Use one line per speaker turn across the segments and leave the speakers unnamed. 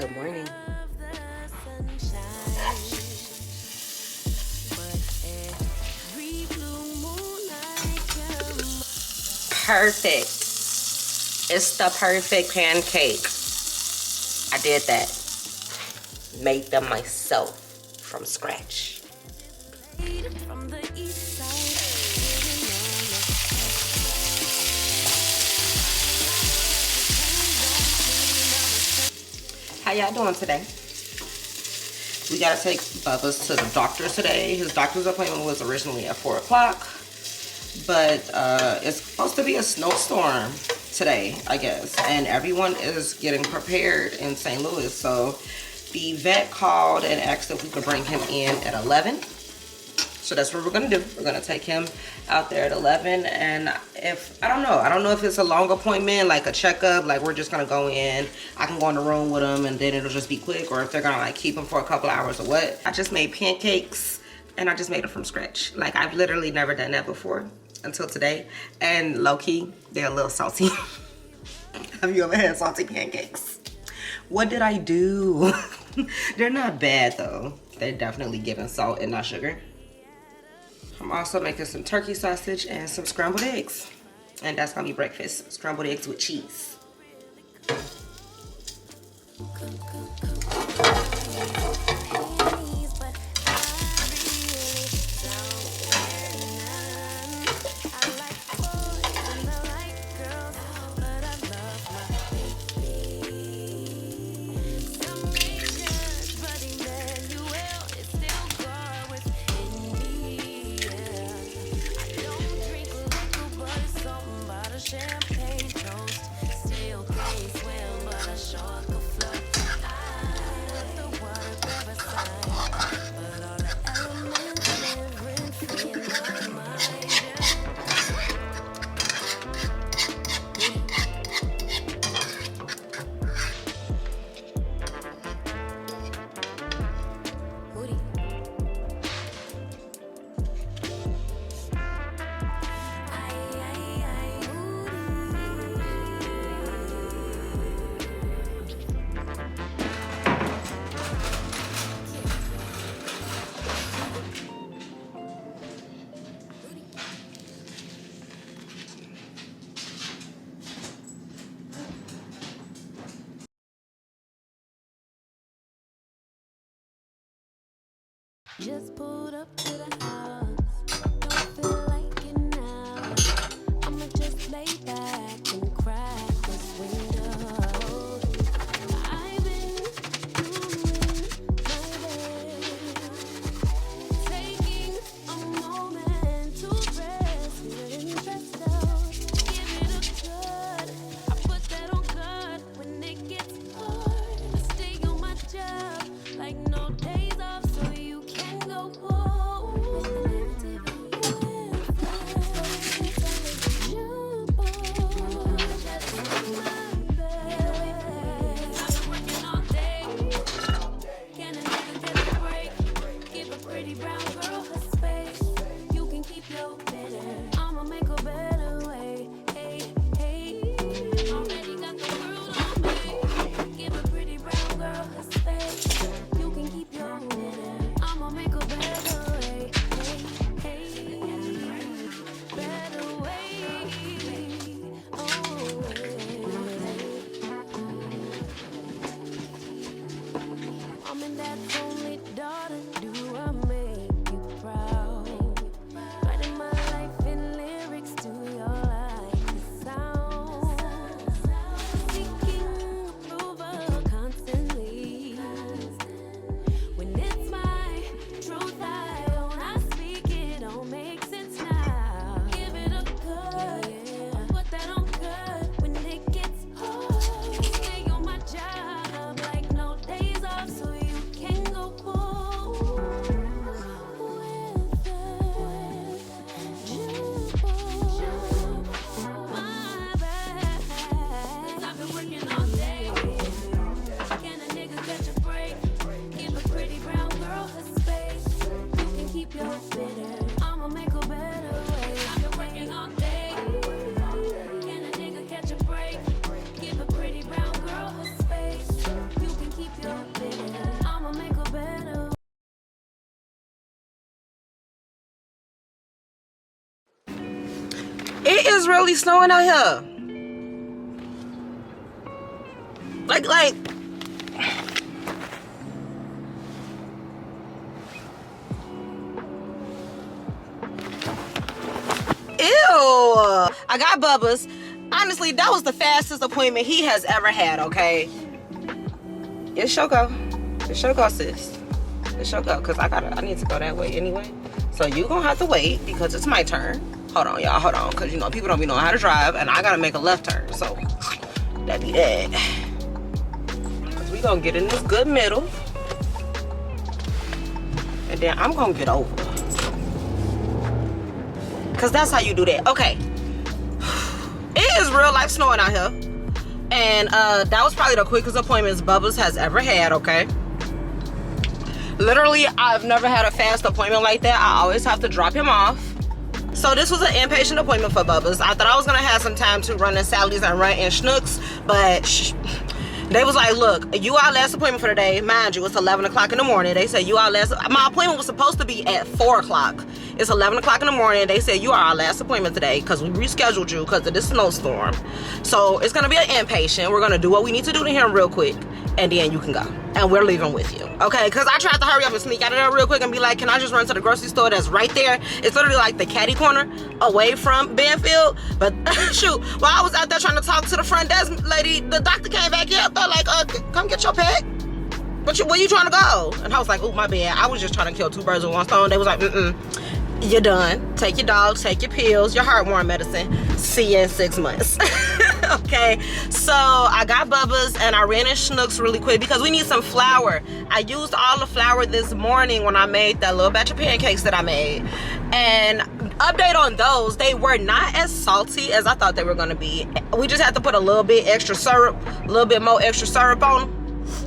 Good morning. Perfect. It's the perfect pancake. I did that. Made them myself from scratch. How y'all doing today? We gotta take Bubba's to the doctor's today. His doctor's appointment was originally at 4 o'clock, but it's supposed to be a snowstorm today, I guess, and everyone is getting prepared in St. Louis. So the vet called and asked if we could bring him in at 11. So that's what we're gonna do. We're gonna take him out there at 11, and I don't know if it's a long appointment, like a checkup, like we're just gonna go in, I can go in the room with him and then it'll just be quick, or if they're gonna like keep him for a couple hours or what. I just made pancakes and I just made them from scratch. Like, I've literally never done that before until today, and low-key, they're a little salty. Have you ever had salty pancakes? What did I do? They're not bad though. They're definitely giving salt and not sugar. I'm also making some turkey sausage and some scrambled eggs. And that's gonna be breakfast. Scrambled eggs with cheese.
Just pulled up to the house. Don't feel like it now. I'ma just lay back and crack this window. I've been doing my best, taking a moment to rest, feeling stressed out. Give it a good. I put that on good when it gets hard. I stay on my job like no days off, so you can go home. Jump on, just on my bed. I've been working all day. Can a nigga get a break? Give a pretty brown girl her space. You can keep your bitter. I'ma make a better way. Hey, hey. Already got the world on me. Give a pretty brown girl her space. You can keep your bitter. I'ma make a better way. Hey, hey. Better way. Oh, I'm in dad's only daughter. Do I make you proud? Writing my life in lyrics to your life sound. Seeking approval constantly. When it's my truth, I own. I speak it, don't make sense now. Give it a good, put that on good when it gets hard. Stay on my job like no days off, so you can go
literally snowing out here. Like, ew. I got Bubba's. Honestly, that was the fastest appointment he has ever had, okay? It's your go. It's your go, sis. It's your go, because I need to go that way anyway. So you gonna have to wait because it's my turn. Hold on, y'all, hold on. Because, you know, people don't be knowing how to drive, and I gotta make a left turn. So, that be that. Because we gonna get in this good middle. And then I'm gonna get over. Because that's how you do that. Okay. It is real life snowing out here. And that was probably the quickest appointments Bubba's has ever had, okay? Literally, I've never had a fast appointment like that. I always have to drop him off. So this was an inpatient appointment for Bubba's. I thought I was gonna have some time to run in Sally's and run in Schnucks, but they was like, look, you our last appointment for the day. Mind you, it's 11 o'clock in the morning. They said you our last, my appointment was supposed to be at 4 o'clock. It's 11 o'clock in the morning. They said you are our last appointment today because we rescheduled you because of this snowstorm. So it's gonna be an inpatient. We're gonna do what we need to do to him real quick, and then you can go. And we're leaving with you, okay? Because I tried to hurry up and sneak out of there real quick and be like, can I just run to the grocery store that's right there? It's literally like the caddy corner away from Benfield. But shoot, while I was out there trying to talk to the front desk lady, the doctor came back here. They're like, come get your pack. Where you trying to go? And I was like, oh, my bad. I was just trying to kill two birds with one stone. They was like, you're done. Take your dog, take your pills, your heartworm medicine. See you in 6 months. Okay, so I got Bubba's and I ran in Schnucks really quick because we need some flour. I used all the flour this morning when I made that little batch of pancakes that I made. And update on those, they were not as salty as I thought they were gonna be. We just had to put a little bit extra syrup, a little bit more extra syrup on them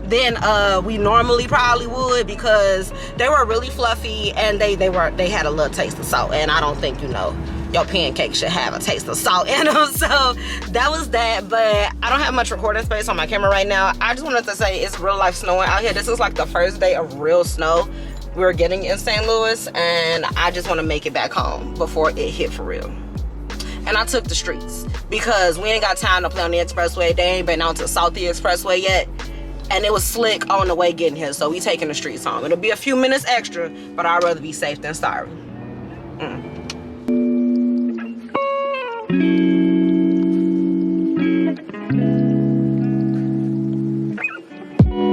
than we normally probably would, because they were really fluffy and they had a little taste of salt, and I don't think, you know, your pancakes should have a taste of salt in them. So that was that. But I don't have much recording space on my camera right now. I just wanted to say it's real life snowing out here. This is like the first day of real snow we're getting in St. Louis, and I just want to make it back home before it hit for real. And I took the streets because we ain't got time to play on the expressway. They ain't been out to Salty Expressway yet, and it was slick on the way getting here, so we taking the streets home. It'll be a few minutes extra, but I'd rather be safe than sorry.